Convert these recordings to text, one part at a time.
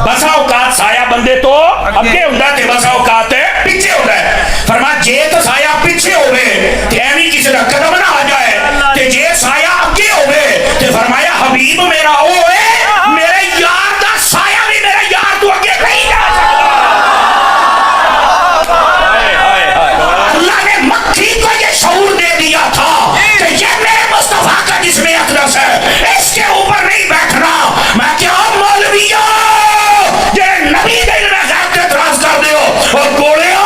بسا اوقات سایہ بندے تو اگے ہوندا تے بسا اوقات پیچھے ہوندا ہے. فرمایا جے تو سایہ پیچھے ہوے تے ایویں کسی دا قدم نہ آ جائے تے جے سایہ اگے ہوے تے فرمایا حبیب میرا او ہے میرے یار دا سایہ بھی میرے یار تو اگے نہیں جا سکتا. اللہ نے مکھی کو یہ شعور دے دیا تھا کہ یہ میرے مصطفیٰ کا جسم اقدس ہے, اس کے اوپر نہیں بیٹھنا. میں کیا مولویہ جے نبی دے علم غیب تے اعتراض کر دیو اور گولیو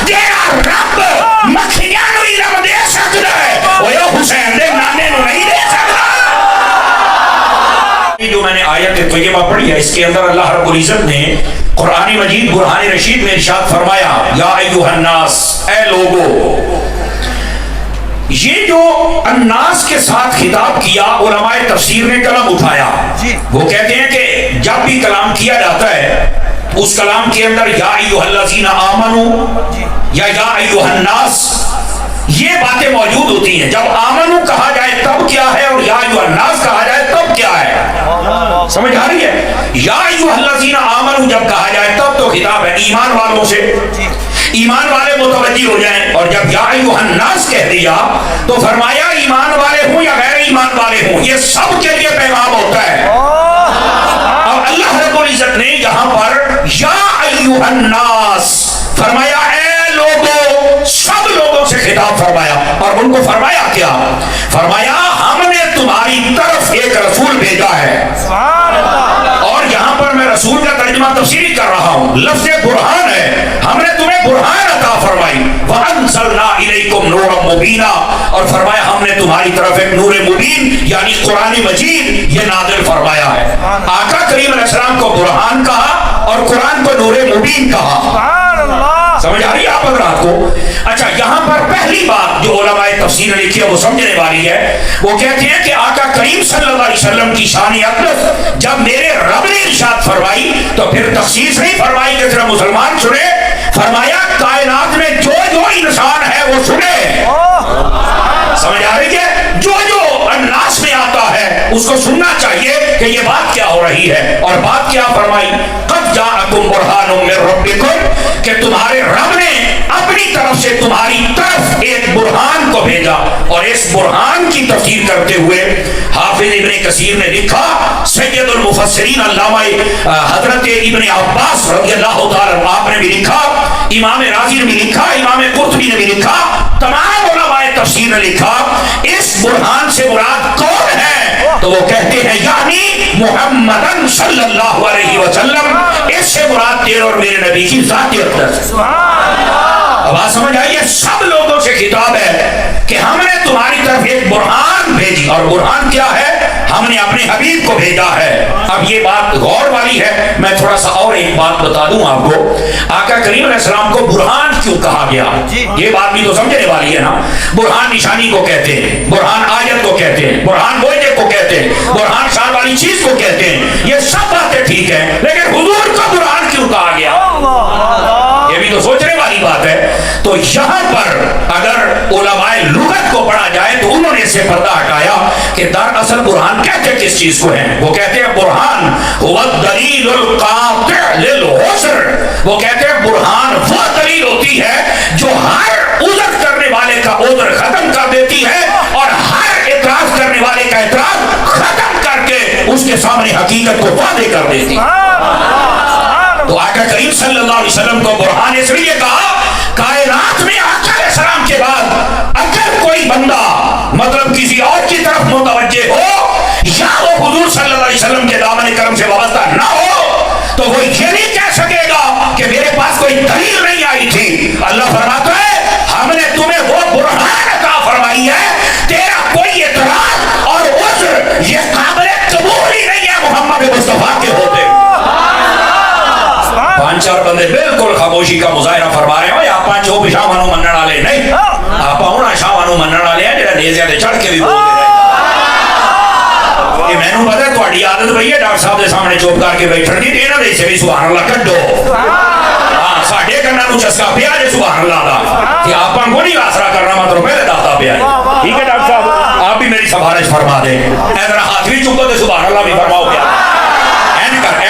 جیڑا رب مکھیاں نو علم دے سکدا ہے او حسین دے نانے نو نہیں دے سکدا. جو میں نے آیت طیبہ پڑھی ہے اس کے اندر اللہ رب العزت نے قرآن مجید برہان رشید میں ارشاد فرمایا یا ایھا الناس, اے لوگو. یہ جو الناس کے ساتھ خطاب کیا علماء تفسیر نے کلام اٹھایا. وہ کہتے ہیں کہ جب بھی کلام کیا جاتا ہے اس کلام کے اندر یا ایھا الذین آمنو یا ایھا الناس یہ باتیں موجود ہوتی ہیں. جب آمنو کہا جائے تب کیا ہے اور یا ایھا الناس کہا جائے تب کیا ہے. سمجھ آ رہی ہے؟ یا ایھا الذین آمنو جب کہا جائے تب تو خطاب ہے ایمان والوں سے, ایمان والے متوجہ ہو جائیں. اور جب یا ایھا الناس کہہ دیا تو فرمایا ایمان والے ہوں یا غیر ایمان والے ہوں یہ سب کے لیے پیغام ہوتا ہے. اب اللہ رب العزت نے یہاں پر یا ایھا الناس فرمایا اے لوگوں, سب لوگوں سے خطاب فرمایا. اور ان کو فرمایا کیا؟ فرمایا ہم نے تمہاری طرف ایک رسول بھیجا ہے. اور یہاں پر میں رسول کا ترجمہ تفسیری کر رہا ہوں. لفظ برہان ہے, ہم نے تمہیں برہان عطا فرمائی. وَأَنزَلْنَا إِلَيْكُمْ نُورًا مُبِينًا, اور فرمایا ہم نے تمہاری طرف ایک نور مبین یعنی قرآن مجید یہ نازل فرمایا ہے. آقا کریم علیہ السلام کو برہان کہا اور قرآن کو نور مبین کہا. سمجھ آ رہی ہے آپ حضرات کو؟ اچھا, یہاں پر پہلی بات جو علماء تفسیر نے لکھی ہے وہ سمجھنے والی ہے. وہ کہتے ہیں کہ آقا کریم صلی اللہ علیہ وسلم کی شان اقدس جب میرے رب نے ارشاد فرمائی تو پھر تخصیص نہیں فرمائی کہ صرف مسلمان سنے. فرمایا کائنات میں جو جو انسان ہے وہ سنے. سمجھ آ رہی ہے؟ جو جو الناس میں آتا ہے اس کو سننا چاہیے کہ یہ بات کیا ہو رہی ہے. اور بات کیا فرمائی؟ قد جاءکم برہان من ربکم, کہ تمہارے رب نے اپنی طرف سے تمہاری طرف ایک برہان کو بھیجا. اور اس برہان کی تفسیر کرتے ہوئے حافظ ابن کثیر نے لکھا, سید المفسرین علامہ حضرت ابن عباس رضی اللہ تعالی آپ نے بھی لکھا, امام راضی نے بھی لکھا, امام قرطبی نے بھی لکھا, تمام علماء تفسیر نے لکھا اس برہان سے مراد کون ہے؟ تو وہ کہتے ہیں یعنی محمد صلی اللہ علیہ وسلم, اس سے مراد تیرے اور میرے نبی کی ذات اقدس. اب آپ سمجھ آئیے, سب لوگوں سے خطاب ہے کہ ہم نے تمہاری طرف ایک برہان بھیجی. اور برہان کیا ہے؟ ہم نے اپنے حبیب کو بھیجا ہے. اب یہ بات غور والی ہے, میں تھوڑا سا اور ایک بات بتا دوں آپ کو. آقا کریم علیہ السلام کو برہان کیوں کہا گیا یہ بات بھی تو سمجھنے والی ہے نا. برہان نشانی کو کہتے ہیں, برہان آیت کو کہتے ہیں, برہان معجزے کو کہتے ہیں, برہان شان والی چیز کو کہتے ہیں. یہ سب باتیں ٹھیک ہیں, لیکن حضور کو برہان کیوں کہا گیا یہ بھی تو سوچنے والی بات ہے. تو یہاں پر اگر علماء لغت کو پڑھا جائے تو انہوں نے اس سے پردہ ہٹایا کہ دراصل برہان کہتے کس چیز کو ہیں. وہ کہتے ہیں برہان هو الدلیل القاطع للعذر. وہ کہتے ہیں برہان وہ دلیل ہوتی ہے جو ہر عذر کرنے والے کا عذر ختم کر دیتی ہے اور ہر اعتراض کرنے والے کا اعتراض ختم کر کے اس کے سامنے حقیقت کو واضح کر دیتی ہے. تو آقا کریم صلی اللہ علیہ وسلم کو برہان اس لیے کہا, کائنات میں آقا علیہ السلام کے بعد اگر کوئی بندہ مطلب کسی اور کی طرف متوجہ ہو یا وہ حضور صلی اللہ علیہ وسلم کے دامن کرم سے وابستہ نہ ہو تو وہ یہ نہیں کہہ سکے گا کہ میرے پاس کوئی دلیل نہیں آئی تھی. اللہ فرماتا ہے ہم نے تمہیں وہ برہان عطا فرمائی ہے, تیرا کوئی اعتراض اور عذر یہ قابل قبول ہی نہیں ہے محمد مصطفیٰ کے ہوتے. پانچ چار بندے بالکل خاموشی کا مظاہرہ فرما رہے ہو, آپ پانچ ہو شاہ منو منن والے نہیں, آپ ہونا شاہ منو منن والے ہیں جڑا نیزیاں تے چڑھ کے بھی بولتے رہے. یہ مینوں پتہ ہے تہاڈی عادت پئی ہے ڈاکٹر صاحب دے سامنے چپ کر کے بیٹھن دی, انہاں دے سے بھی سبحان اللہ کڈو. ہاں ساڈے کناں نوں چسکا پیا جے سبحان اللہ دا, کہ آپاں کو نہیں آسرا کرنا مطلب پہلے دسدا پیا. ٹھیک ہے ڈاکٹر صاحب, آپ بھی میری سفارش فرما دیں, اے ذرا ہاتھ بھی چکو تے سبحان اللہ بھی فرماؤ. کیا این کر اے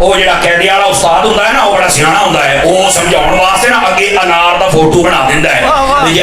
ਉਹ ਜਿਹੜਾ ਕਹਿਦੇ ਵਾਲਾ ਉਸਤਾਦ ਹੁੰਦਾ ਹੈ ਨਾ, ਉਹ ਬੜਾ ਸਿਆਣਾ ਹੁੰਦਾ ਹੈ, ਉਹ ਸਮਝਾਉਣ ਵਾਸਤੇ ਨਾ ਅੱਗੇ ਅਨਾਰ ਦਾ ਫੋਟੋ ਬਣਾ ਦਿੰਦਾ ਹੈ। ਜੇ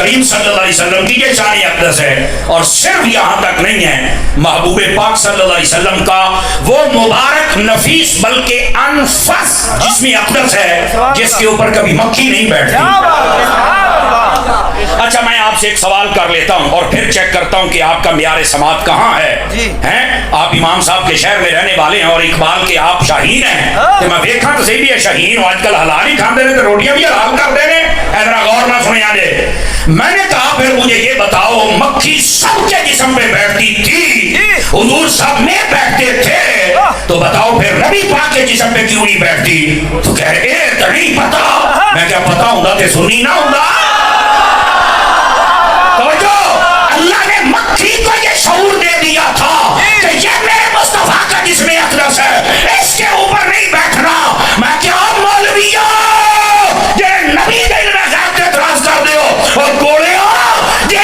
کریم صلی اللہ علیہ وسلم کی یہ شان اقدس ہے. اور صرف یہاں تک نہیں ہے، محبوب پاک صلی اللہ علیہ وسلم کا وہ مبارک نفیس بلکہ انفس جسم اقدس ہے جس کے اوپر کبھی مکھی نہیں بیٹھتی. اچھا میں آپ سے ایک سوال کر لیتا ہوں اور پھر چیک کرتا ہوں کہ آپ کا معیار سماعت کہاں ہے. ہیں آپ امام صاحب کے شہر میں رہنے والے ہیں اور اقبال کے آپ شاہین ہیں. تو میں دیکھا تو صحیح بھی ہے شاہین ہو، آج کل حلال ہی کھاتے رہے تو روٹیاں بھی حلال کر دے رہے. ذرا غور نہ سنے آجے. میں نے کہا پھر مجھے یہ بتاؤ مکھی سب کے جسم پہ بیٹھتی تھی، حضور سب میں بیٹھتے تھے، تو بتاؤ پھر نبی پاک کے جسم پہ کیوں نہیں بیٹھتی؟ تو کہہ رہے تو نہیں پتا. میں کیا پتا ہوں تے سنی نہ ہوں. اللہ نے مکھی کو یہ شعور دے دیا تھا کہ یہ میرے مصطفیٰ کا جسم اقدس ہے، اس کے اوپر نہیں بیٹھنا. میں کیا مولویوں یہ نبی دل میں غیب کے اعتراض کر دیو اور گوڑے ہو یہ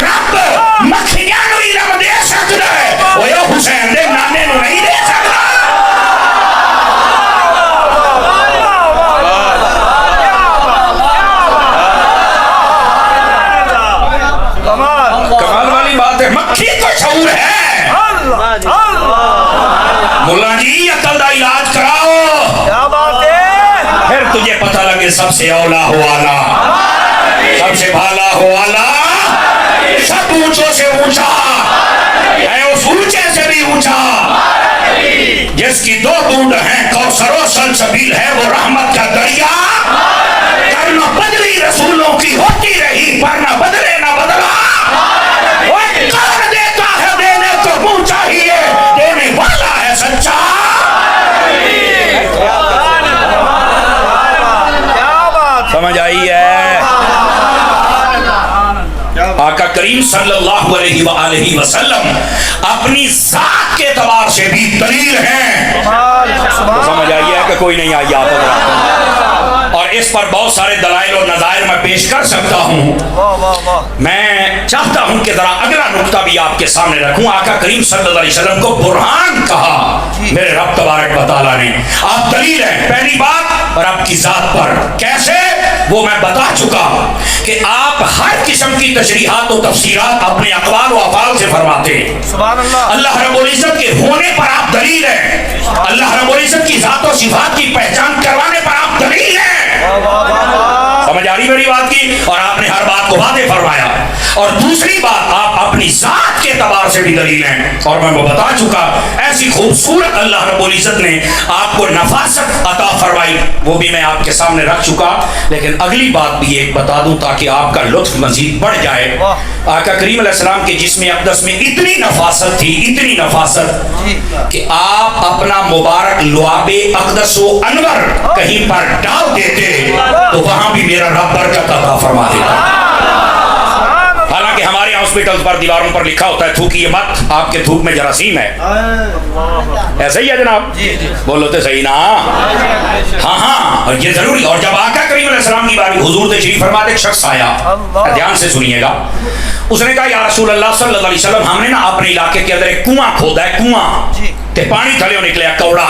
رب مکھیاں نو علم دے سکتا ہے، وہ یہ حسین دے نانے نو نہیں دے سکتا. کمال والی بات ہے، مکھی کو شعور ہے. مولا جی عقل دا علاج کراؤ، کیا بات ہے. پھر تجھے پتہ لگے سب سے اولا ہو آلہ، سب سے بھالا ہو آلہ، سب اونچوں سے اونچا ہے، اس اونچے سے بھی اونچا، جس کی دو بوند ہیں کوثر و سلسبیل ہے وہ رحمت کا دریا. کرنا بدلی رسولوں کی ہوتی رہی پر نہ بدلے نہ بدلا. وہ کون دیتا ہے دینے تو منہ چاہیے، دینے والا ہے سچا. سمجھ آئی ہے؟ آقا کریم صلی اللہ علیہ وآلہ وسلم اپنی ذات کے اعتبار سے بھی دلیل ہیں. سمجھ آئی ہے کہ کوئی نہیں آئی؟ آپ اور اس پر بہت سارے دلائل اور نظائر میں پیش کر سکتا ہوں. میں چاہتا ہوں کہ ذرا اگلا نقطہ بھی آپ کے سامنے رکھوں. آقا کریم صلی اللہ علیہ وسلم کو برہان کہا میرے رب تبارک و تعالیٰ نے. آپ دلیل ہیں پہلی بات رب کی ذات پر. کیسے؟ وہ میں بتا چکا کہ آپ ہر قسم کی تشریحات و تفسیرات اپنے اقوال و افعال سے فرماتے ہیں. اللہ رب العزت کے ہونے پر آپ دلیل ہیں، اللہ رب العزت کی ذات و صفات کی پہچان کروانے پر آپ دلیل ہیں. سمجھ آ رہی میری بات کی؟ اور آپ نے ہر بات کو واضح فرمایا. اور دوسری بات آپ اپنی ذات کے اعتبار سے بھی دلیل ہیں، اور میں وہ بتا چکا ایسی خوبصورت اللہ رب العزت نے آپ کو نفاست عطا فرمائی، وہ بھی میں آپ کے سامنے رکھ چکا. لیکن اگلی بات بھی ایک بتا دوں تاکہ آپ کا لطف مزید بڑھ جائے. آقا کریم علیہ السلام کے جسم اقدس میں اتنی نفاست تھی، اتنی نفاست کہ آپ اپنا مبارک لعاب اقدس و انور کہیں پر ڈال دیتے تو وہاں بھی میرا رب برکت عطا فرما دیتا. حالانکہ ہمارے ہاسپٹل پر دیواروں پر لکھا ہوتا ہے تھوکیے مت، آپ کے تھوک میں جراثیم ہے. ایسا ہی ہے جناب؟ بولو تو صحیح نا. ہاں ہاں، اور یہ ضروری. اور جب آقا کریم علیہ السلام کی باری حضور تشریف فرما ایک شخص آیا، دھیان سے سنیے گا. اس نے کہا یا رسول اللہ صلی اللہ علیہ وسلم ہم نے نا اپنے علاقے کے اندر ایک کنواں کھودا ہے، کنواں تے پانی تھلے نکلیا کوڑا.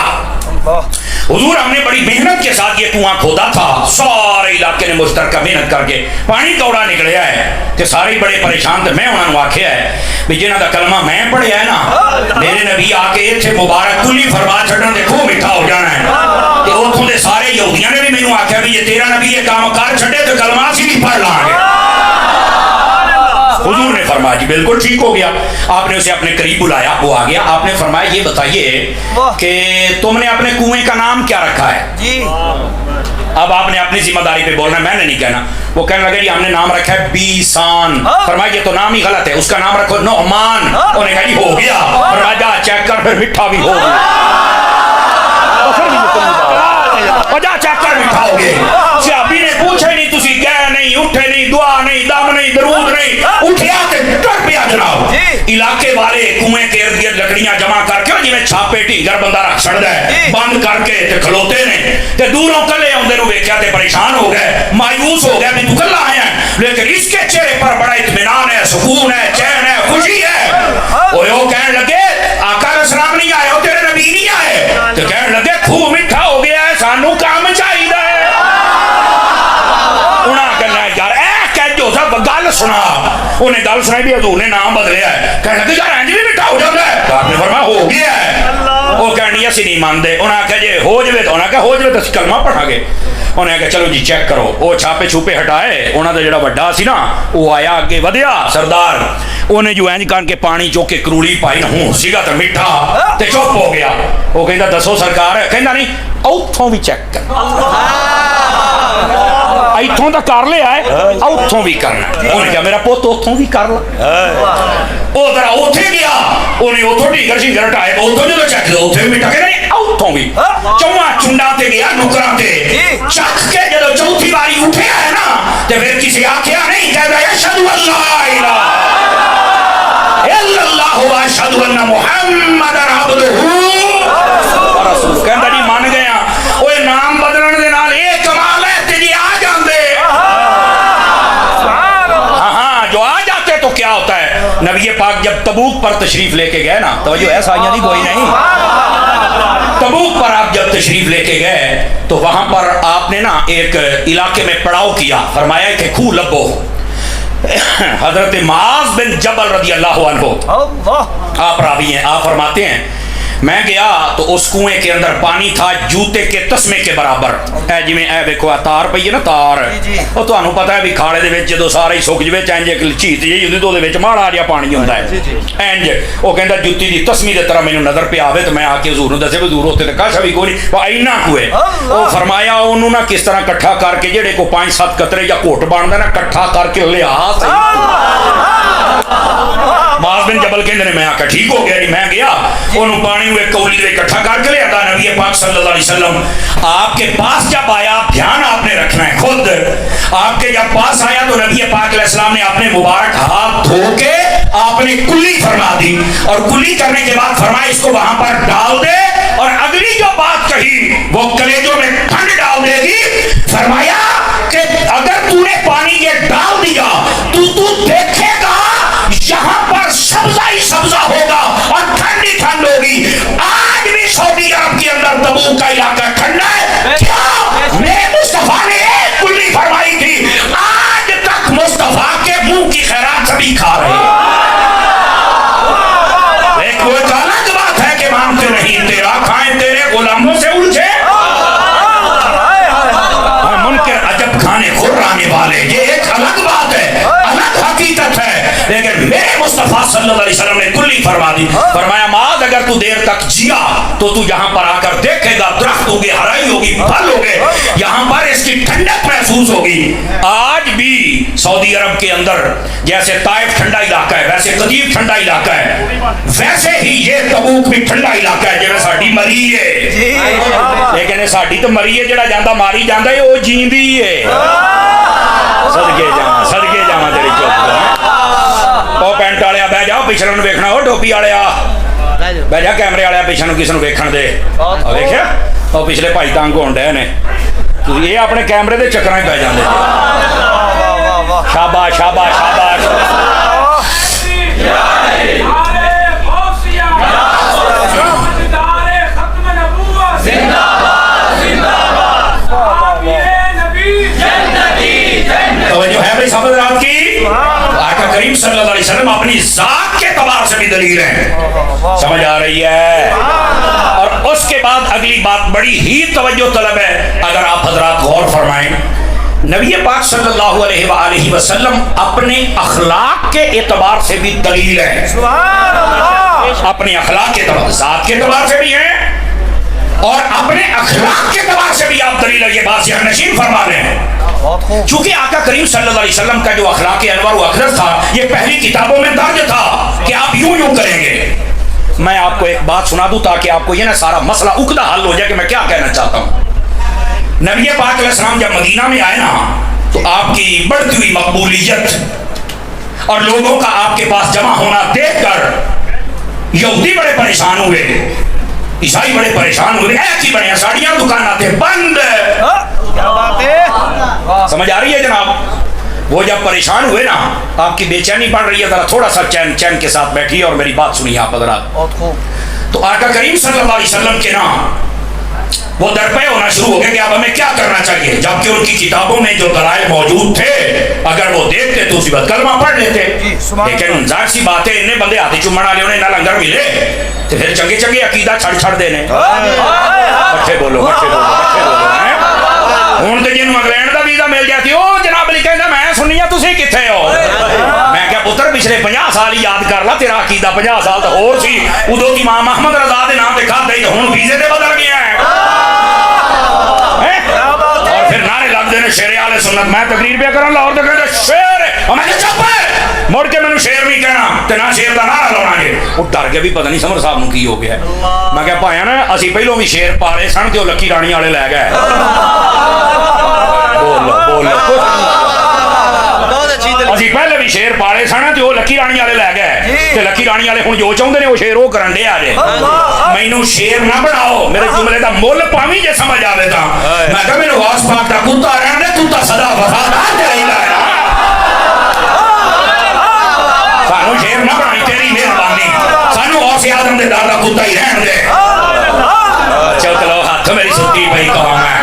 حضور ہم نے بڑی محنت کے ساتھ یہ کنواں کھودا تھا، سارے علاقے نے مشترکہ محنت کر کے پانی کوڑا نکلیا ہے تے سارے بڑے پریشان. تے میں انہوں نے آکھیا ہے بھی جنہاں دا کلمہ میں پڑھیا ہے نا میرے نبی آ کے ایتھے مبارک کلی فرما چھڈن تے خوب میٹھا ہو جانا ہے. تے اوتھوں دے سارے یہودیاں نے بھی مینوں آکھیا بھی یہ تیرا نبی یہ کام کر چھڈے تے کلمہ اسی بھی پڑھ لاں گے. حضور نے فرمایا جی بالکل ٹھیک ہو گیا. آپ نے اسے اپنے قریب بلایا، وہ آ گیا. آپ نے فرمایا یہ بتائیے کہ تم نے اپنے کنویں کا نام کیا رکھا ہے؟ جی اب آپ نے اپنی ذمہ داری پہ بولنا ہے، میں نے نہیں کہنا. وہ کہنے لگے جی ہم نے نام رکھا ہے بیسان. فرمایا یہ تو نام ہی غلط ہے، اس کا نام رکھو نعمان. انہوں نے کہا جی ہو گیا. فرمایا جا چیک کر پھر میٹھا بھی ہو گیا. جا چیک کر میٹھا ہو گیا. صحابی نے پوچھا نہیں، تسی گئے نہیں، اٹھے نہیں، دعا نہیں، دم نہیں، درود نہیں، اٹھیا تے ٹر پیا جناب. علاقے والے کنویں کے ارد گرد لکڑیاں جمع کر کے جی میں چھاپے ٹھیگر بندہ رکھ چھڑدا ہے بند کر کے تے کھلوتے نے تے دوروں کلے آندے نو ویکھیا تے پریشان ہو گئے، مایوس ہو گئے بھی تو کلا آیا ہے. لیکن اس کے چہرے پر بڑا اطمینان ہے، سکون ہے، چین ہے، خوشی ہے. وہ کہنے لگے آقا علیہ السلام نہیں آئے ہو، تیرے نبی نہیں آئے. تو کہنے لگے خوب میٹھا ہو گیا ہے، سانو کام چاہیے. انہاں کہنا یار اے کہ جو سب گل سنا. انہیں گل سنائی بھی حضور نے نام بدلیا ہے. کہنے لگے یار انج بھی میٹھا ہو جاتا ہے. آپ نے فرمایا ہو گیا ہے. وہ کہنی اسی نہیں مانتے. انہیں آخیا جی ہو جائے تو انہیں کہا ہو جائے تو کلمہ پڑھا گے. انہیں کہا چلو جی چیک کرو. وہ چھاپے چھوپے ہٹائے. انہوں کا جڑا وڈا سی نا وہ آیا اگے ودیا سردار. انہیں جو اینج کر کے پانی چو کے کروڑی پائی نہ ہوں سیگا تو میٹھا تے چپ ہو گیا. وہ کہندا دسو سرکار. کہندا نہیں اوتھوں بھی چیک کر. ایتھوں تو کر لیا ہے اوتھوں بھی کرنا. انہیں کہا میرا پوت اوتھوں بھی کر لا. وہ ذرا اوتھے گیا. انہیں اوتھوں ڈیگر شنگر ہٹائے. اوتھوں جو چیک کرو اوتھے بھی میٹھا. کہندا نہیں اوتھوں بھی. چواں چنڈا تے گیا نکراں تے چکھ کے جدو چوتھی باری اٹھیا ہے نا تے پھر کسی آکھیا نہیں. کہندا اشہد ان لا الہ الا اللہ و اشہد ان محمد عبدہ ورسولہ. کہندا جی مان گیا. اوے نام بدلن دے نال اے کمال ہے تے جی آ جاندے. ہاں جو آ جاتے تو کیا ہوتا ہے. نبی پاک جب تبوک پر تشریف لے کے گئے نا توجہ ہے سائیاں دی کوئی نہیں. تبوک پر آپ جب تشریف لے کے گئے تو وہاں پر آپ نے نا ایک علاقے میں پڑاؤ کیا. فرمایا کہ کھو لبو. حضرت معاذ بن جبل رضی اللہ عنہ آپ راوی ہیں. آپ فرماتے ہیں میں گیا تو اس کنویں کے اندر پانی تھا جوتے کے تسمے کے برابر. اے جی میں اے دیکھو تار پئی ہے نا تار. وہ تانوں پتہ ہے بھی کھاڑے دے وچ جدوں سارا ہی سک جوے چنج ایک چیت جی ہوندی تو دے وچ ماڑا جیا پانی ہوندا ہے انج. وہ کہندا جوتی دی تسمی دے طرح مینوں نظر پہ آوے تو میں آ کے حضور نوں دسے حضور اوتے تے کاشا بھی کوئی نہیں. وہ اینا ہوئے. وہ فرمایا اونوں نا کس طرح اکٹھا کر کے جڑے کو 5-7 قطرے یا گھٹ بندا نا اکٹھا کر کے لیا معاذ بن جبل کہندے نے میں آکھا ٹھیک ہو گیا جی. میں گیا اونوں پانی ہوئے کولی دے اکٹھا کر کے لیا. نبی پاک صلی اللہ علیہ وسلم آپ کے پاس جب آیا دھیان آپ نے رکھنا ہے خود. آپ کے جب پاس آیا تو نبی پاک علیہ السلام نے اپنے مبارک ہاتھ دھو کے آپ نے کلی فرما دی. اور کلی کرنے کے بعد فرمایا اس کو وہاں پر ڈال دے. اور اگلی جو بات کہی وہ کلیجوں میں ٹھنڈ ڈال دے گی. فرمایا کہ اگر تو نے پانی یہ ڈال دیا تو دیکھے گا یہاں پر سبزہ ہی سبزہ ہوگا اور ٹھنڈی ٹھنڈ ہوگی. آج بھی سعودی عرب کے اندر تبوک کا علاقہ ٹھنڈا ہے. کیا میرے مصطفیٰ نے ایک کلی فرمائی تھی. آج تک مصطفیٰ کے منہ کی خیرات سبھی کھا رہے ہیں. ایک وہ ایک الگ بات ہے کہ مانتے نہیں تیرا کھائیں تیرے غلاموں سے الجھے. منکر عجب کھانے کھرانے والے یہ ایک الگ بات ہے الگ حقیقت ہے. لیکن میرے مصطفیٰ صلی اللہ علیہ وسلم نے کلی فرما دی. فرمایا معاذ اگر تو دیر تک جیا تو تو یہاں پر آ کر دیکھے گا درخت ہوگی ہرائی ہوگی پھل ہوگے یہاں پر اس کی ٹھنڈک محسوس ہوگی. آج بھی سعودی عرب کے اندر جیسے طائف ٹھنڈا علاقہ ہے ویسے قدیم ٹھنڈا علاقہ ہے ویسے ہی یہ تبوک بھی ٹھنڈا علاقہ ہے. جیسے ساڈی مری ہے لیکن ساڈی تو مری ہے جڑا جاندہ ماری جاندہ ہے وہ جیندی ہے. صدقے جاواں تیری چوک. او پینٹ والیا بہ جاؤ پچھلے نوں ویکھنا. او ٹوپی والیا بہ جا کیمرے والیا پیچھے نوں کس نوں ویکھن دے. ویکھیا او پچھلے بھائی تنگ ہون ڈے نے. یہ اپنے کیمرے دے چکراں پہ جاندے. شاباش شاباش شاباش. توجہ ہے بھائی صاحب حضرات کی. آقا کریم صلی اللہ علیہ وسلم اپنی ذات کے اعتبار سے بھی دلیل ہیں. سمجھ آ رہی ہے. اور اس کے بعد اگلی بات بڑی ہی توجہ طلب ہے اگر آپ حضرات غور فرمائیں. نبی پاک صلی اللہ علیہ وآلہ وسلم اپنے اخلاق کے اعتبار سے بھی دلیل ہیں. اپنے اخلاق کے اعتبار ذات کے اعتبار سے بھی ہیں اور اپنے اخلاق کے اعتبار سے بھی آپ دلیل ہے. یہ بات ذہن نشین فرما رہے ہیں. چونکہ آقا کریم صلی اللہ علیہ وسلم کا جو اخلاق انوار و اقدس تھا یہ پہلی کتابوں میں درج تھا کہ آپ یوں یوں کریں گے. میں آپ کو ایک بات سنا دوں تاکہ آپ کو یہ نا سارا مسئلہ عقدہ حل ہو جائے کہ میں کیا کہنا چاہتا ہوں. نبی پاک علیہ السلام جب مدینہ میں آئے نا تو آپ کی بڑھتی ہوئی مقبولیت اور لوگوں کا آپ کے پاس جمع ہونا دیکھ کر یہودی بڑے پریشان ہوئے عیسائی بڑے پریشان ہوئے. ایک ہی بڑے ساڑیاں دکانات بند. سمجھ آ رہی ہے جناب. وہ جب پریشان ہوئے نا آپ کی بے چینی بڑھ رہی ہے ذرا تھوڑا سا چین کے ساتھ بیٹھیے اور میری بات سنیے آپ حضرات. تو آقا کریم صلی اللہ علیہ وسلم کے نا وہ درپے ہونا شروع ہو گئے کہ اب ہمیں کیا کرنا چاہیے، جبکہ ان کی کتابوں میں جو دلائل موجود تھے اگر وہ دیکھتے تو اسی وقت کلمہ پڑھ لیتے، لیکن ظاہر سی بات ہے انہیں بندے ہاتھی چومن والے انہیں نہ لنگر ملے تو پھر چنگے چنگے عقیدہ چھڑ دینے۔ بچے بولو بچے بولو بچے بولو۔ ہوں تو جنوں انگلینڈ کا ویزا مل جاتی وہ جناب علی کہندا میں سنی ہاں تسی کتھے ہو، میں کہا پتر پچھلے 50 سال ہی یاد کر لا، تیرا عقیدہ 50 سال تو اور سی، ادو کی ماں محمد رضا دے نام تے کھادا ہی ہن ویزے تے بدل گیا ہے۔ اور پھر نعرے لگتے ہیں شیر اہل سنت، میں تقریر پہ کرا لاہور تو کہتے شیر ہے، میں کہ چپ ہے، مڑ کے مینوں شیر نہیں کہنا تے نہ شیر دا نعرہ لاؤنا جے۔ وہ ڈر کے بھی پتہ نہیں سمر صاحب نوں کی ہو گیا، میں کہ پایا نا اسی پہلوں بھی شیر پالے سن تے لکی رانی والے لے گئے۔ اسی پہلے بھی شیر پالے سن تے لکی رانی والے لے گئے تے لکی رانی والے ہن جو چاہندے نے وہ شیر وہ کرن دے آ جے۔ مینوں شیر نہ بناؤ، میرے جملے دا مول پاویں جے سمجھ آوے تاں میں کہ مینوں واس پاک دا کتا رہن دے، کتا صدا وفادار تے رہندا ہے۔ سانو شیر نہ بنائی تیری مہربانی، سانو غوث اعظم دے دادا کتا ہی رہن دے۔ چل چلو ہاتھ میری ستی پئی کہاں میں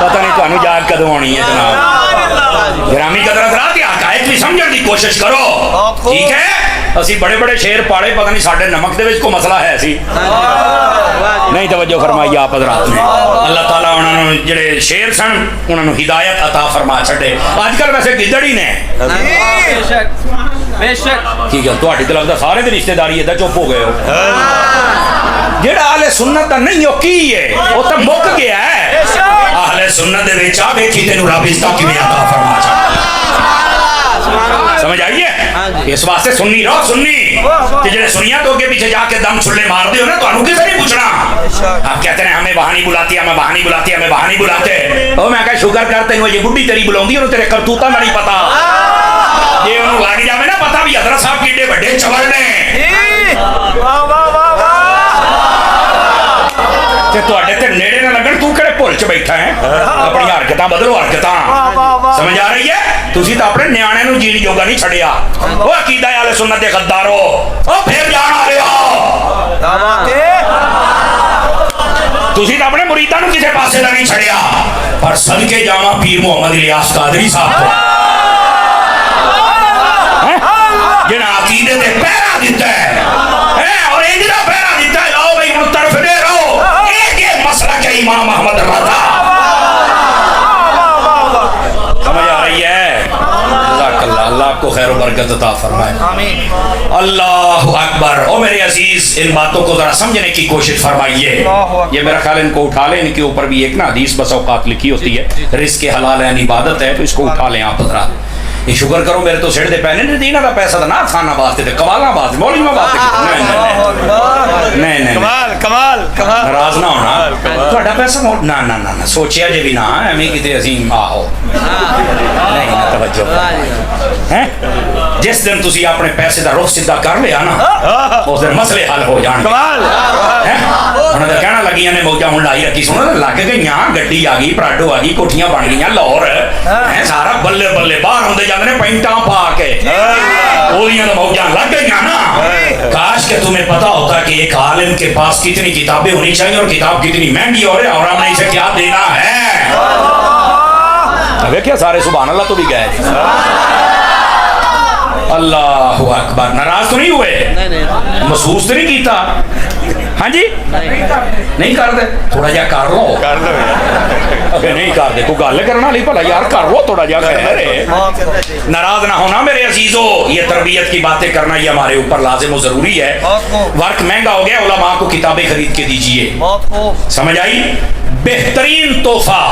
پتہ نہیں تانوں جاگ کدوں آنی ہے جناب۔ گرامی قدر حضرات یہ حقائق بھی سمجھن دی کوشش کرو، ٹھیک ہے؟ اسی بڑے بڑے شیر پاڑے، پتہ نہیں ساڈے نمک دے وچ کوئی مسئلہ ہے سی نہیں توجہ فرمائی آپ حضرات نے۔ اللہ تعالیٰ انہوں نے جڑے شیر سن انہوں نے ہدایت عطا فرما چھڈے۔ آج کل ویسے گدڑ ہی نے بے شک ٹھیک ہے، تہاڈی تے لگدا سارے دی رشتہ داری ادھر چپ ہو گئے ہو۔ جڑا اہل سنت دا نہیں وہ کی ہے وہ تو مک گیا ہے۔ اہل سنت دے وچ آ ویکھی تینوں رب عزت کیویں عطا فرما چھڈے، سمجھ آئیے؟ اس واسطے سنی رہو سنی، کہ جڑے سنیاں تو اگے پیچھے جا کے دم چھلے مار دے ہو نا تانوں کسے نہیں پوچھنا۔ آپ کہتے ہیں ہمیں وہاں نہیں بلاتی، ہمیں وہاں نہیں بلاتی، ہمیں وہاں نہیں بلاتے۔ او میں کہا شکر کر تینوں یہ بڈھی تیری بلاوندی انہوں تیرے کرتوتاں دا نہیں پتا، جے انہوں لگ جاوے نا پتا بھی حضرت صاحب کیڈے بڑے چول نے تے تواڈے تے نیڑے نہ لگن، تو کہڑے بھول چ بیٹھا ہے؟ اپنی حرکتاں بدلو، حرکتاں سمجھ آ رہی ہے؟ تسی تو اپنے نیانے نوں جین جوگا نہیں چھڑیا۔ او عقیدہ اہل سنت دے غدارو، او پھر جان والے ہو، تسی تو اپنے مریداں نوں کسے پاسے دا نہیں چھڑیا۔ پر صدقے جاواں پیر محمد الیاس قادری صاحب کو جنہاں عقیدے تے پہرا دیتا ہے اور یہ جنہاں پہرا دیتا ہے، لاؤ بھائی ہن طرف دے رہو، ایک مسلک ہے امام احمد رضا۔ سمجھ آ رہی ہے؟ جزاک اللہ، اللہ آپ کو خیر و برکت عطا فرمائے، آمین۔ اللہ اکبر۔ او میرے عزیز ان باتوں کو ذرا سمجھنے کی کوشش فرمائیے۔ یہ میرا خیال ان کو اٹھا لیں، ان کے اوپر بھی ایک نا حدیث بس اوقات لکھی ہوتی ہے، رزق حلال ہے عبادت ہے، تو اس کو اٹھا لیں آپ حضرات۔ یہ شکر کرو میرے تو سڑ دے پہنے نہیں دینا دا پیسہ دا نہ کھانا واسطے تے کمالاں واسطے مولیاں واسطے نہیں نہیں کمال کمال کمال، ناراض نہ ہونا، تہاڈا پیسہ نہ نہ نہ سوچیا جے بھی نہ ایویں کتے عظیم آہو نہیں نہ توجہ ہیں۔ جس دن تسی اپنے پیسے دا رخ سیدھا کر لیا نا اس دن مسئلے حل ہو جان کمال۔ انہوں نے کہنا لگیاں نے موجہ ہوں لائی رکھی، سنو لگ گئیاں، گڈی آ گئی، پراڈو آ گئی، کوٹھیاں بن گئیاں، لاہور سارا بلے بلے باہر ہوندے جاندے نے پینٹاں پا کے، اولیاں تو موجہ لگ گئیاں نا۔ کاش کہ تمہیں پتا ہوتا کہ ایک عالم کے پاس کتنی کتابیں ہونی چاہیے اور کتاب کتنی مہنگی ہو رہی ہے اور ہم نے اسے کیا دینا ہے۔ دیکھیں سارے سبحان اللہ تو بھی گئے۔ اللہ اکبر۔ ناراض تو نہیں ہوئے، محسوس تو نہیں کیتا؟ ہاں جی نہیں کر دے، تھوڑا جا کر لو، نہیں کر دے، کوئی گل کرنا نہیں بھلا یار کر لو تھوڑا جا، ناراض نہ ہونا میرے عزیزو۔ یہ تربیت کی باتیں کرنا یہ ہمارے اوپر لازم و ضروری ہے۔ وقت مہنگا ہو گیا، علماء کو کتابیں خرید کے دیجئے، سمجھ آئی؟ بہترین تحفہ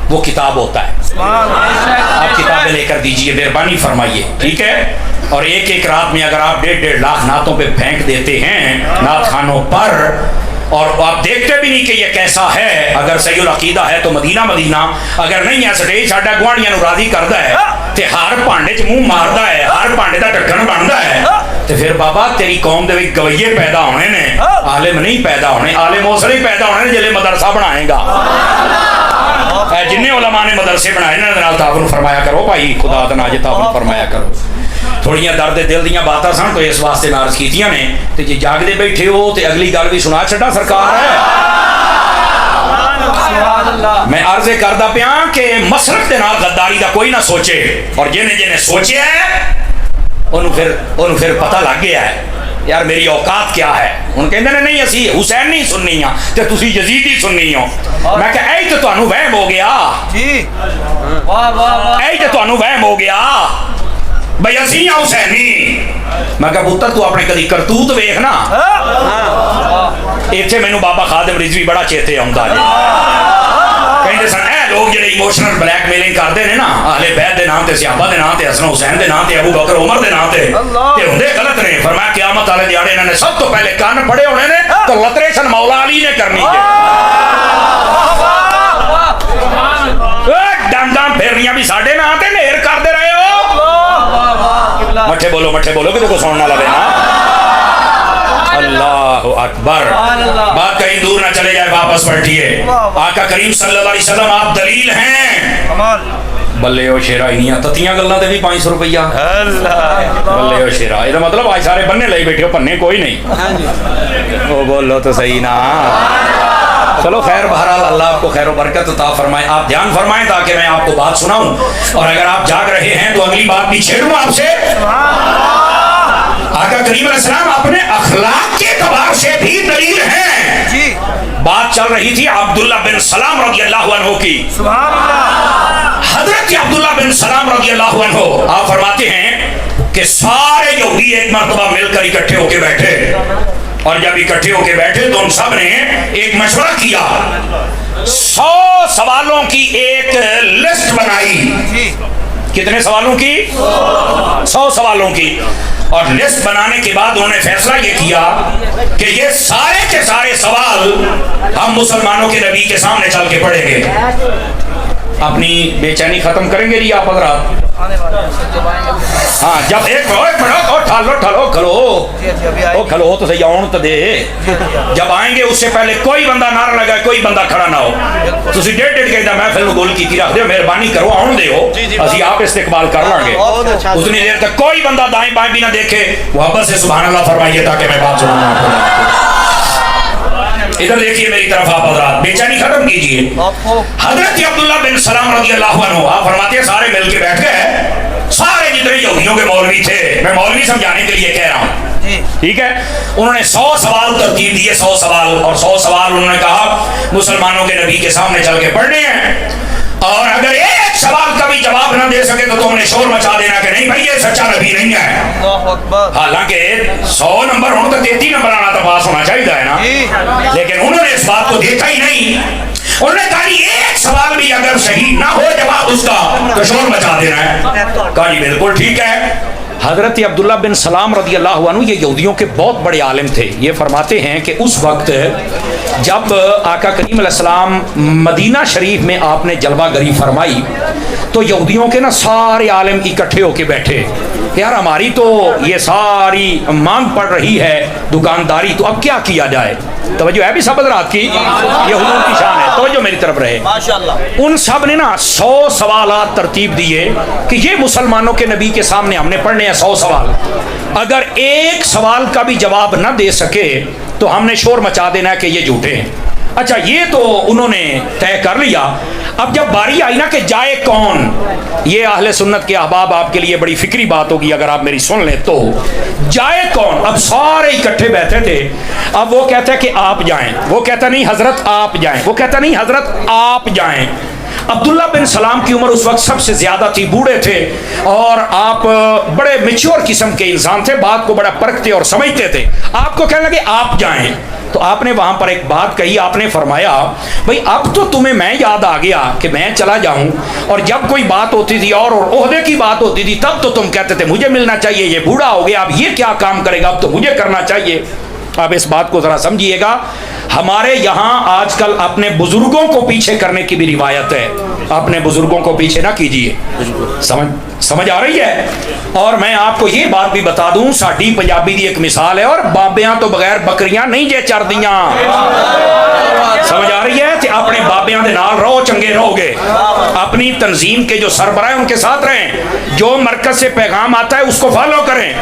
وہ کتاب ہوتا ہے، آپ کتابیں لے کر دیجئے، مہربانی فرمائیے، ٹھیک ہے؟ اور ایک ایک رات میں اگر آپ 1.5 لاکھ نعتوں پہ پھینک دیتے ہیں نعت خانوں پر، اور آپ دیکھتے بھی نہیں کہ یہ کیسا ہے، اگر صحیح العقیدہ ہے تو مدینہ مدینہ، اگر نہیں ہے سٹیج ساڈا گوانڈیاں نوں راضی کردا ہے تے ہر بھانڈے چ منہ ماردا ہے، ہر بھانڈے دا ڈھکن بندا ہے، تے پھر بابا تیری قوم دے وچ گویے پیدا ہونے نے، عالم نہیں پیدا ہونے، عالم اس لیے پیدا ہونے جلے مدرسہ بنائے گا۔ جنہیں علماء نے مدرسے بنائے نا نال تعاون فرمایا کرو بھائی، خدا دا ناج تعاون فرمایا کرو۔ تھوڑیاں درد دل دیاں باتاں سن تو اس واسطے نارض کیتیاں نے، تے جے جاگدے بیٹھے ہو تے اگلی گل بھی سنا چھڈا سرکار ہے۔ میں عرض کردہ پیا کہ مسلک دے نال غداری دا کوئی نہ سوچے، اور جنہیں جنہیں سوچے ہے انہوں پھر پتہ لگ گیا ہے یار میری اوقات کیا ہے. ان کہندے نے نہیں اسی حسین نہیں سننی ہاں تے تسی یزیدی سننی ہو. میں کہ اے تے تانوں وہم ہو گیا جی، واہ واہ واہ، اے تے تانوں وہم ہو گیا بھئی اسی ہاں حسینی. میں کہ پتر تو اپنے کدی کرتوت ویکھ نا. ایتھے مینوں بابا خادم رضوی بڑا چیتے آوندا جی. کہندے سن اے لوگ جڑے ایموشنل بلیک میلنگ کردے نے نا اہل بیت دے نام تے صحابہ دے نام تے حسن حسین دے نام تے ابو بکر عمر دے نام تے ہوندے غلط نے. فرمایا قیامت والے دیہاڑے انہاں نے سب تو پہلے کان پھڑے ہونے نے تو لتریشن مولا علی نے کرنی ہے. ڈانڈاں پھیرنیاں بھی ساڈے نام تے نیر کردے رہے ہو. مٹھے بولو کہ کو سننا لگے نا. اللہ اکبر. بات کہیں دور نہ چلے جائے واپس پلٹیے. آقا کریم صلی اللہ علیہ وسلم آپ دلیل ہیں. بلے او شیرا انیاں تتیاں گلاں تے بھی 500 روپیہ. بلے او شیرا یہ مطلب آج سارے بننے لئی بیٹھے ہو پنے کوئی نہیں. وہ بولو تو صحیح نا. چلو خیر بہرحال اللہ آپ کو خیر و برکت عطا فرمائے. آپ دھیان فرمائیں تاکہ میں آپ کو بات سناؤں، اور اگر آپ جاگ رہے ہیں تو اگلی بات بھی چھیڑوں آپ سے. آقا کریم علیہ السلام اپنے اخلاق کے اعتبار سے بھی دلیل ہیں جی. بات چل رہی تھی عبداللہ بن سلام رضی اللہ عنہ کی. سبحان اللہ. حضرت عبداللہ بن سلام رضی اللہ عنہ آپ فرماتے ہیں کہ سارے یہودی ایک مرتبہ مل کر اکٹھے ہو کے بیٹھے، اور جب اکٹھے ہو کے بیٹھے تو ان سب نے ایک مشورہ کیا. 100 سوالوں کی ایک لسٹ بنائی. کتنے سوالوں کی؟ 100 سوالوں کی. اور لسٹ بنانے کے بعد انہوں نے فیصلہ یہ کیا کہ یہ سارے کے سارے سوال ہم مسلمانوں کے نبی کے سامنے چل کے پڑھیں گے. اپنی بے چینی ختم کریں گے جی آپ حضرات. ہاں جب ایک کھلو تو صحیح آن تو دے. جب آئیں گے اس سے پہلے کوئی بندہ نعرہ لگائے، کوئی بندہ کھڑا نہ ہو. تسی ڈیڑھ گھنٹہ محفل گول کی رکھ دیو، مہربانی کرو آن دے ہو، اسی آپ استقبال کر لیں گے. اتنی دیر تک کوئی بندہ دائیں بائیں بھی نہ دیکھے. محبت سے سبحان اللہ فرمائیے تاکہ میں بات سنوں آپ کو. ادھر دیکھیے میری طرف آپ حضرات، بے چینی ختم کیجئے. حضرت عبداللہ بن سلام رضی اللہ عنہ آپ فرماتے ہیں سارے مل کے بیٹھ گئے. سارے جتنے یہودیوں کے مولوی تھے، میں مولوی سمجھانے کے لیے کہہ رہا ہوں، ٹھیک ہے. انہوں نے 100 سوال ترتیب دیے، 100 سوال، اور 100 سوال انہوں نے کہا مسلمانوں کے نبی کے سامنے چل کے پڑھنے ہیں. اور اگر ایک سوال کا بھی جواب نہ دے سکے تو تم نے شور مچا دینا کہ نہیں بھائی یہ سچا نبی نہیں ہے. حالانکہ 100 نمبر ہوں تو 33 نمبر آنا تو پاس ہونا چاہیے نا. لیکن انہوں نے اس بات کو دیکھا ہی نہیں. انہوں نے کہا جی ایک سوال بھی اگر صحیح نہ ہو جواب اس کا تو شور مچا دینا ہے. کہا جی بالکل ٹھیک ہے. حضرت عبداللہ بن سلام رضی اللہ عنہ یہ یہودیوں کے بہت بڑے عالم تھے. یہ فرماتے ہیں کہ اس وقت جب آقا کریم علیہ السلام مدینہ شریف میں آپ نے جلوہ گری فرمائی تو یہودیوں کے نا سارے عالم اکٹھے ہو کے بیٹھے. یار ہماری تو یہ ساری مانگ پڑ رہی ہے دکانداری، تو اب کیا کیا جائے. توجہ ہے بھی سب حضرات کی، یہ حضور کی شان ہے. توجہ میری طرف رہے. ان سب نے نا 100 سوالات ترتیب دیے کہ یہ مسلمانوں کے نبی کے سامنے ہم نے پڑھنے ہیں 100 سوال. اگر ایک سوال کا بھی جواب نہ دے سکے تو ہم نے شور مچا دینا ہے کہ یہ جھوٹے ہیں. اچھا یہ تو انہوں نے طے کر لیا. اب جب باری آئی نا کہ جائے کون، یہ اہل سنت کے احباب آپ کے لیے بڑی فکری بات ہوگی اگر آپ میری سن لیں تو. جائے کون؟ اب سارے اکٹھے بیٹھے تھے. اب وہ کہتا ہے کہ آپ جائیں، وہ کہتا نہیں حضرت آپ جائیں، وہ کہتا نہیں حضرت آپ جائیں. عبداللہ بن سلام کی عمر اس وقت سب سے زیادہ تھی، بوڑھے تھے، اور آپ بڑے میچور قسم کے انسان تھے، بات کو بڑا پرکھتے اور سمجھتے تھے. آپ کو کہنے لگے آپ جائیں. تو آپ نے وہاں پر ایک بات کہی. آپ نے فرمایا بھئی اب تو تمہیں میں یاد آ گیا کہ میں چلا جاؤں، اور جب کوئی بات ہوتی تھی اور عہدے کی بات ہوتی تھی تب تو تم کہتے تھے مجھے ملنا چاہیے، یہ بوڑھا ہو گیا اب یہ کیا کام کرے گا، اب تو مجھے کرنا چاہیے. اب اس بات کو ذرا سمجھیے گا. ہمارے یہاں آج کل اپنے بزرگوں کو پیچھے کرنے کی بھی روایت ہے. اپنے بزرگوں کو پیچھے نہ کیجیے. سمجھ آ رہی ہے. اور میں آپ کو یہ بات بھی بتا دوں، ساڈی پنجابی دی ایک مثال ہے، اور بابیاں تو بغیر بکریاں نہیں جے چردیاں. سمجھ آ رہی ہے کہ اپنے بابیاں دے نال رہو، چنگے رہو گے. اپنی تنظیم کے جو سربراہ ہیں ان کے ساتھ رہیں، جو مرکز سے پیغام آتا ہے اس کو فالو کریں.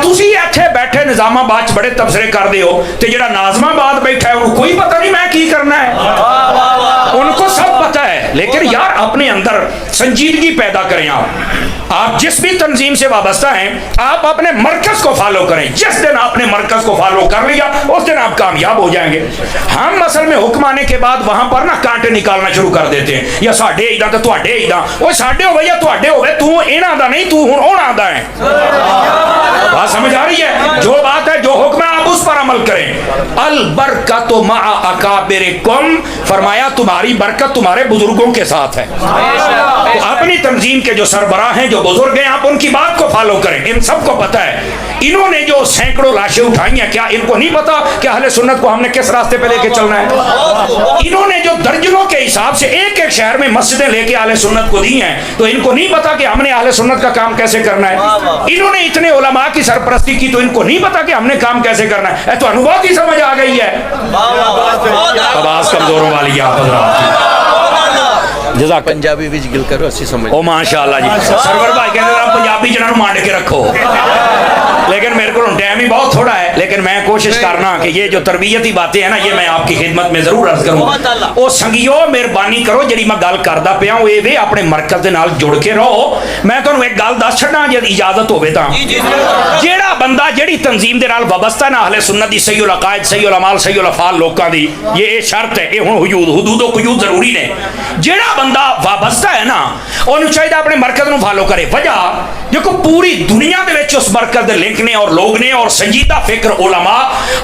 تسی ایتھے بیٹھے نظام آباد بڑے تبصرے کر دیو تے جڑا ناظم آباد بیٹھا ہے انہوں کوئی پتہ نہیں میں کی کرنا ہے, ان کو سب پتہ ہے. لیکن یار اپنے اندر سنجیدگی پیدا کریں. آپ جس بھی تنظیم سے وابستہ ہیں آپ اپنے مرکز کو فالو کریں. جس دن آپ نے مرکز کو فالو کر لیا اس دن آپ کامیاب ہو جائیں گے. ہم اصل میں حکم آنے کے بعد وہاں پر نا کانٹے نکالنا شروع کر دیتے ہیں, یا ساڈے ایداں تے تواڈے ایداں, وہ ساڈے ہوئے یا تواڈے ہوئے, تو انہاں دا نہیں, تو ہن انہاں دا ہے. بات سمجھ آ رہی ہے؟ جو بات ہے, جو حکم ہے آپ اس پر عمل کریں. البرکۃ مع اکابرکم, فرمایا تمہاری برکت تمہارے بزرگوں کے ساتھ ہے. تو اپنی تنظیم کے جو سربراہ ہیں, جو بزرگ ہیں, آپ ان کی بات کو فالو کریں. ان سب کو پتہ ہے انہوں نے جو سینکڑوں لاشیں اٹھائی ہیں, کیا ان کو نہیں پتا کہ اہل سنت کو ہم نے کس راستے پہ لے کے چلنا ہے؟ انہوں نے جو درجنوں کے حساب سے ایک ایک شہر میں مسجدیں لے کے اہل سنت کو دی ہیں, تو ان کو نہیں پتا کہ ہم نے اہل سنت کا کام کیسے کرنا ہے. انہوں نے اتنے علماء کی سرپرستی کی, تو ان کو نہیں پتا کہ ہم نے کام کیسے کرنا ہے. تو بہت ہی سمجھ آ گئی ہے. آواز کمزوروں والی آپ حضرات جزاک پنجابی وچ گل کرو اسی سمجھ. او ماشاءاللہ جی, سرور بھائی کہتے ہیں پنجابی جنہوں مانڈ کے رکھو, لیکن میرے کو ٹائم ہی بہت تھوڑا ہے. لیکن میں کوشش کرنا کہ یہ جو تربیتی باتیں ہیں نا, یہ میں آپ کی خدمت میں ضرور عرض کروں. او سنگیو مہربانی کرو, جڑی میں گل کردا پیا ہوں اے وے اپنے مرکز دے نال جڑ کے رہو. میں تانوں ایک گل دس چھڈاں جے اجازت ہوے تاں, جیڑا بندہ جیڑی تنظیم دے نال وابستہ نا اہل سنت دی صحیح العقائد, صحیح العمال, صحیح الافعال لوکاں دی, یہ شرط ہے. اے ہن حدود و قیود ضروری نے. جیڑا بندہ وابستہ ہے نا, انہوں چاہیے اپنے مرکز نو فالو کرے. وجہ دیکھو پوری دنیا دے وچ اس مرکز دے لنک نے اور لوگ نے, اور سنجیدہ فکر علماء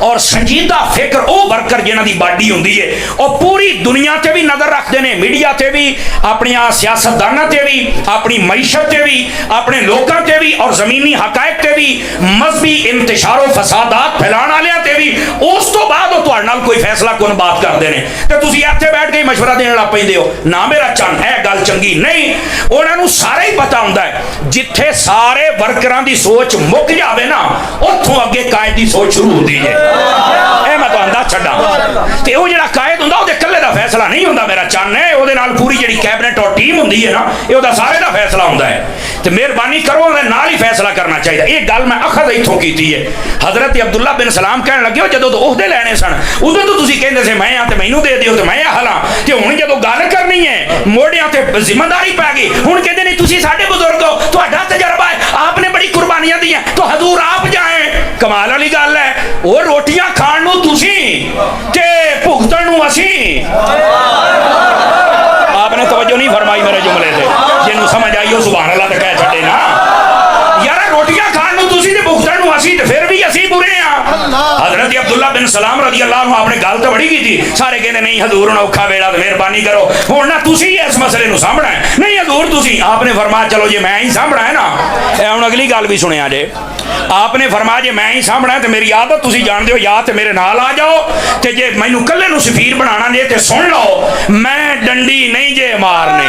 اور سنجیدہ فکر او ورکر جنہاں دی باڈی ہوندی ہے, اور پوری دنیا تے بھی نظر رکھتے ہیں, میڈیا تے بھی, اپنی سیاستداناں تے بھی, اپنی معیشت تے بھی, اپنے لوکاں تے بھی, اور زمینی حقائق تے بھی, مذہبی انتشار و فسادات پھیلان والیاں تے بھی. اس تو بعد وہ تہاڈے نال کوئی فیصلہ کون بات کردے نے, تے تسی ایتھے بیٹھ کے مشورہ دینے لگ پیندے ہو. نہ میرا چند ہے گل چنگی نہیں. انہاں نوں سارا ہی پتہ ہوندا ہے جتھے سارے ورکراں دی سوچ مک جاوے نا, اتھوں اگے قائد دی سوچ شروع ہوندی ہے. اے میں تہاڈا چھڈاں تے او جڑا قائد ہوندا او دے کلے دا فیصلہ نہیں ہوندا میرا چند ہے, او دے نال پوری جڑی کیبنٹ اور ٹیم ہوندی ہے نا, اے او دا سارے دا فیصلہ ہوندا ہے. تے مہربانی کرو اودے نال ہی فیصلہ کرنا چاہیے. یہ گل میں اخذ ایتھوں کیتی ہے. حضرت عبداللہ بن سلام کہن لگے ہو جدوں تو عہدے لینے سن ادوں تو تسی کہندے سے میں ہاں تے مینوں دے دیو تے میں ہلاں, تے ہن جدوں گل کرنی ہے موڑیاں تے ذمہ داری پا گئی. ہن کہندے نے تسی ساڈے بزرگ ہو, تہاڈا تجربہ ہے, آپ نے بڑی قربانیاں دیاں, تو حضور آپ جائیں. کمال والی گل ہے. وہ روٹیاں کھان نو تسی تے بھگتن نو اسی. آپ نے توجہ نہیں فرمائی میرے جملے سے. جنوں سمجھ آئی ہو سبحان اللہ تے کہہ چھڈے نا. یار روٹیاں کھان نو تسی تے بھگتن نو اسی, تے پھر بھی اسی برے ہاں. حضرت عبداللہ بن سلام رضی اللہ عنہ آپ نے گل تو بڑی کی تھی. سارے کہتے نہیں حضور نے اوکھا ویلا, مہربانی کرو ہن نہ تسی اس مسئلے نو سامھنا ہے. نہیں حضور تسی. آپ نے فرمایا چلو جی میں ہی سامھنا ہے نا. ہن اگلی گل بھی سنیا جے. آپ نے فرمایا جی میں ہی سامھنا ہے تے میری عادت تسی جان دیو, یا تے میرے نال آ جاؤ تے جے مینوں کلے نو سفیر بنانا جے تے سن لو, میں ڈنڈی نہیں جے مارنی,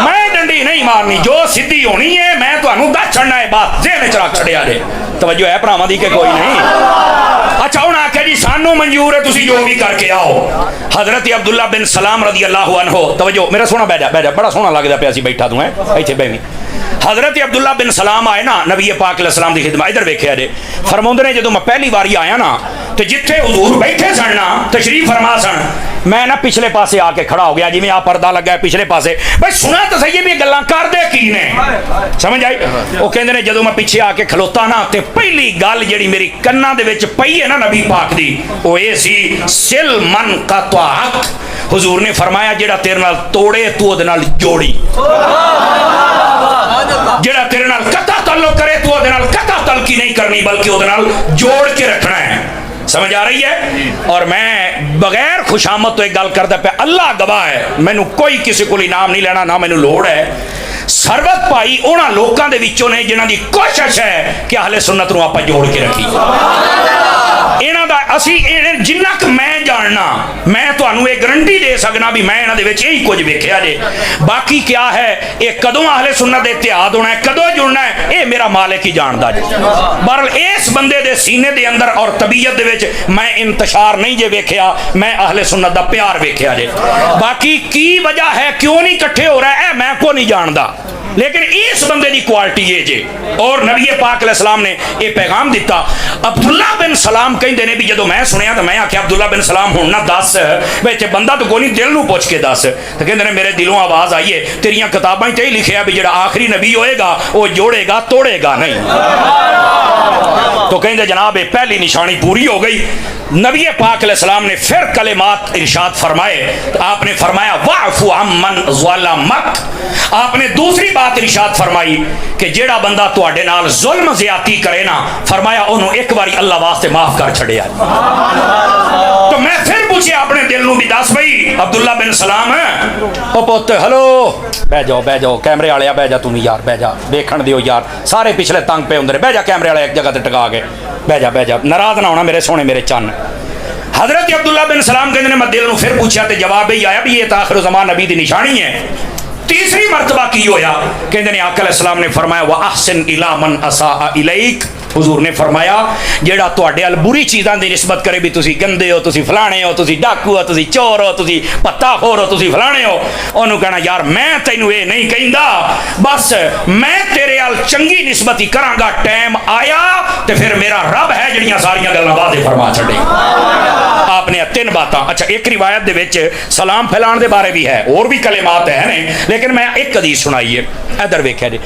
میں ڈنڈی نہیں مارنی, جو سیدھی ہونی ہے میں تانوں دس چھڑنا ہے. بات ذہن وچ رکھ چھڑیا جے. توجہ ہے بھراواں دی کہ کوئی نہیں؟ اچھا ہن آکھیا جی سانوں منظور ہے, تسی جو بھی کر کے آؤ. حضرت عبداللہ بن سلام رضی اللہ عنہ, توجہ میرا سونا بیٹھ جا, بڑا سونا لگدا پیا سی بیٹھا تو ہے ایتھے بیوی. حضرت عبداللہ بن سلام آئے نا نبی پاک علیہ السلام دی خدمت. ادھر ویکھیا جے, فرماؤندے نے جدوں میں پہلی باری آیا نا تے جتھے حضور بیٹھے سن نا, تشریف فرما سن, میں نا پچھلے پاسے آ کے کھڑا ہو گیا. جی میں پردہ لگا ہے پچھلے پاسے, بھائی سنا تو صحیح بھی گلاں کردے کی نے, سمجھ آئی؟ وہ کہندے نے جدوں میں پیچھے آ کے کھلوتا نا تے پہلی گل جڑی میری کناں دے وچ پئی ہے نا نبی پاک دی, وہ اے سی سل من قطعک. حضور نے فرمایا جڑا تیرے نال توڑے تو دے نال جوڑی, جڑا تیرے نال قطع تعلق کرے تو دے نال قطع تعلقی نہیں کرنی بلکہ وہ دے نال جوڑ کے رکھنا ہے. سمجھ آ رہی ہے؟ اور میں بغیر خوشامد تو ایک گل کردا پیا, اللہ گواہ ہے مینوں کوئی کسی کو انعام نہیں لینا, نہ مینوں لوڑ ہے. سربت پائی انہاں لوکاں دے وچوں نے جنہاں دی کوشش ہے کہ اہل سنت نو آپا جوڑ کے رکھی. انہاں دا اسی جنہ کہ میں جاننا, میں تانوں یہ گارنٹی دے سکنا بھی میں انہاں دے وچ یہی کچھ ویکھیا جے. باقی کیا ہے یہ کدوں اہل سنت دے اتحاد ہونا ہے, کدوں جڑنا ہے, یہ میرا مالک ہی جاندا جے. بہرحال اس بندے دے سینے دے اندر اور طبیعت دے وچ میں انتشار نہیں جے ویکھیا, میں اہل سنت دا پیار ویکھیا جے. باقی کی وجہ ہے کیوں نہیں کٹھے ہو رہا ہے میں کو نہیں جاندا. لیکن اس بندے دی کوالٹی یہ جے اور نبی پاک علیہ السلام نے یہ پیغام دیتا. عبداللہ بن سلام کہندے نے بھی جدو میں سنیا تو میں آخیا عبداللہ بن سلام ہوں نہ دس بچے بندہ تو کوئی نہیں دل نو پوچھ کے دس. تو کہندے نے میرے دلوں آواز آئی ہے تیریاں کتاباں تے لکھیا بھی جڑا آخری نبی ہوئے گا وہ جوڑے گا توڑے گا نہیں. تو کہندے جناب پہلی نشانی پوری ہو گئی. نبی پاک علیہ السلام نے پھر کلمات ارشاد فرمائے. آپ نے فرمایا واعفو عمن ظلمک. آپ نے دوسری بات ارشاد فرمائی کہ جیڑا بندہ تواڈے نال ظلم زیادتی کرے نا فرمایا انہوں ایک باری اللہ واسطے معاف کر چھڑیا. تو میں پھر پوچھے اپنے دل نو بھی دس بھائی عبداللہ بن سلام او پوت ہلو بہ جاؤ کیمرے والے بہ جا. تم یار بہ جا دیکھن دیو یار سارے پچھلے تنگ پہ ہوندے بہ جا کیمرے والے ایک جگہ تے ٹکا کے بہ جا ناراض نہ ہونا میرے سونے میرے چن. حضرت عبداللہ بن سلام کہندے نے میں دل نو پھر پوچھا تے جواب ہی آیا بھی یہ آخر زمان نبی دی نشانی ہے. تیسری مرتبہ کی ہویا کہندے نے آقا علیہ السلام نے فرمایا وَأَحْسِنْ إِلَىٰ مَنْ أَسَاءَ إِلَيْكَ. حضور نے فرمایا جیڑا تواڈے ال بری چیزاں دی نسبت کرے بھی تسی گندے ہو تسی فلانے ہو تسی ڈاکو ہو تسی چور ہو تسی پتا خور ہو تسی فلانے ہو اونوں کہنا یار میں تینوں اے نہیں کہندا بس میں تیرے ال چنگی نسبت ہی کراں گا. ٹائم آیا تے پھر میرا رب ہے جڑیاں ساریاں گلاں واضح فرما چھڈے. آپ نے تین باتاں اچھا ایک روایت دے وچ سلام پھیلان دے بارے بھی ہے اور بھی کلمات ہیں لیکن میں ایک حدیث سنائی ہے ادھر ویکھیا جی.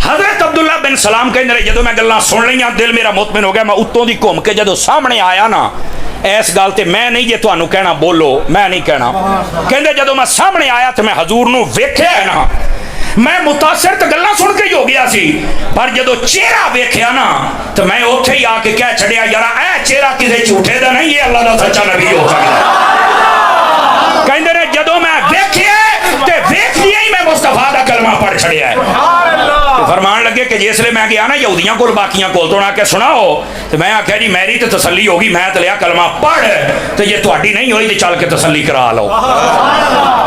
حضرت عبداللہ بن سلام کہندے نے جدوں میں گلاں سن لیاں دل میرا مطمئن ہو گیا. میں اتوں دی گھوم کے جدوں سامنے آیا نا اس گل تے میں نہیں جے تانوں کہنا بولو میں نہیں کہنا. کہندے جدوں میں سامنے آیا تے میں حضور نو ویکھیا ہے نا میں متاثر تو گلاں سن کے ہی ہو گیا سی پر جدو چہرہ ویکھیا نا تو میں اوتھے ہی آ کے کہہ چھڑیا یار اے چہرہ کسے جھوٹے دا نہیں یہ اللہ دا سچا نبی ہو سکدا. کہندے نے جدو میں ویکھیا تے ویکھدیا ہی میں مصطفیٰ دا کلمہ پڑھ چھڑیا ہے. فرمان لگے کہ جسلے میں گیا نا یہودیاں کول باقیاں کول تو آ کے سناؤ تو میں آخیا جی میری تو تسلی ہوگی میں تو لیا کلمہ پڑھ تو یہ تہاڈی نہیں ہوئی تو چل کے تسلی کرا لو.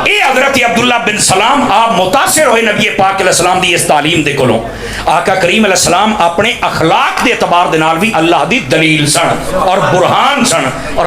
یہ حضرت عبداللہ بن سلام آپ متاثر ہوئے نبی پاک علیہ السلام دی اس تعلیم دے کولوں. آقا کریم علیہ السلام اپنے اخلاق دے اعتبار دے نال بھی اللہ دی دلیل سن اور برہان سن اور